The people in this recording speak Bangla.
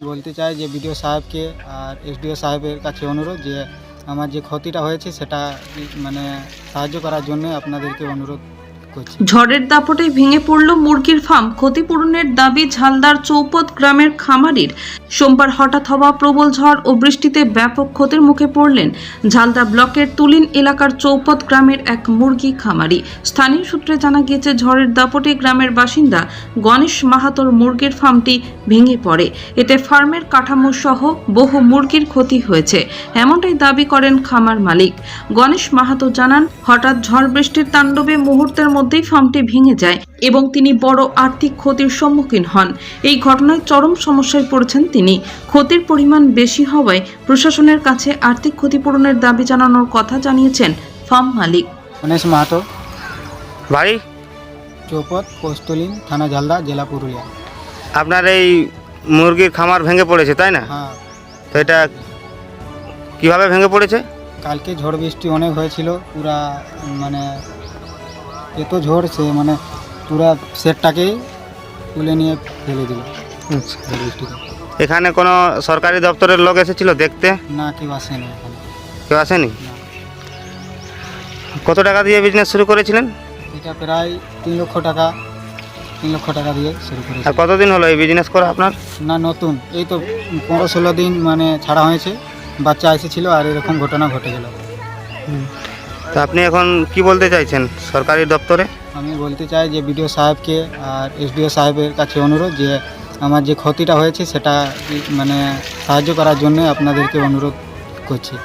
বলতে চাই যে বিডিও সাহেবকে আর এসডিও সাহেবের কাছে অনুরোধ যে আমার যে ক্ষতিটা হয়েছে সেটা মানে সাহায্য করার জন্য আপনাদেরকে অনুরোধ করছি। ঝড়ের দাপটে ভেঙে পড়ল মুরগির ফার্ম। ক্ষতিপূরণের দাবি ঝালদার চৌপত গ্রামের খামারির। সোমবার হঠাৎ হওয়া প্রবল ঝড় ও বৃষ্টিতে ব্যাপক ক্ষতির মুখে পড়লেন ঝালদা ব্লকের তুলিন এলাকার চৌপত গ্রামের এক মুরগি খামারি। স্থানীয় সূত্রে জানা গিয়েছে, ঝড়ের দাপটে গ্রামের বাসিন্দা গণেশ মাহাতোর মুরগির ফার্মটি ভেঙে পড়ে। এতে ফার্মের কাঠামো সহ বহু মুরগির ক্ষতি হয়েছে, এমনটাই দাবি করেন খামার মালিক। গণেশ মাহাতো জানান, হঠাৎ ঝড় বৃষ্টির তাণ্ডবে মুহূর্তের মধ্যেই ফার্মটি ভেঙে যায় এবং তিনি বড় আর্থিক ক্ষতির সম্মুখীন হন। এই ঘটনায় চরম সমস্যায় পড়েছেন তিনি। ক্ষতির পরিমাণ বেশি হওয়ায় প্রশাসনের কাছে আর্থিক ক্ষতিপূরণের দাবি জানানোর কথা জানিয়েছেন ফার্ম মালিক। গণেশ মাহাতো, বাড়ি চৌপত, পোস্ট তুলিন, থানা ঝালদা, জেলা পুরুলিয়া। আপনার এই মুরগির খামার ভেঙে পড়েছে তাই না? হ্যাঁ, তো এটা কিভাবে ভেঙে পড়েছে? কালকে ঝড় বৃষ্টি অনেক হয়েছিল, পুরা মানে এত ঝড় সে মানে পুরা সেটটাকেই তুলে নিয়ে ফেলে দিল ঝড় বৃষ্টিতে। এখানে কোনো সরকারি দপ্তরের লোক এসেছিল দেখতে? না, কেউ আসেনি এখানে। কেউ আসেনি? না। কত টাকা দিয়ে বিজনেস শুরু করেছিলেন? এটা প্রায় 3 লক্ষ টাকা দিয়ে শুরু করেছি। আর কতদিন হলো এই বিজনেস করা আপনার? না, নতুন, এই তো 15-16 দিন মানে ছাড়া হয়েছে। বাচ্চা এসেছিল আর এরকম ঘটনা ঘটে গেল। তো আপনি এখন কি বলতে চাইছেন সরকারি দপ্তরে? আমি বলতে চাই যে বিডিও সাহেবকে আর এসডিও সাহেবের কাছে অনুরোধ যে আমার যে ক্ষতিটা হয়েছে সেটা মানে সাহায্য করার জন্য আপনাদেরকে অনুরোধ করছি।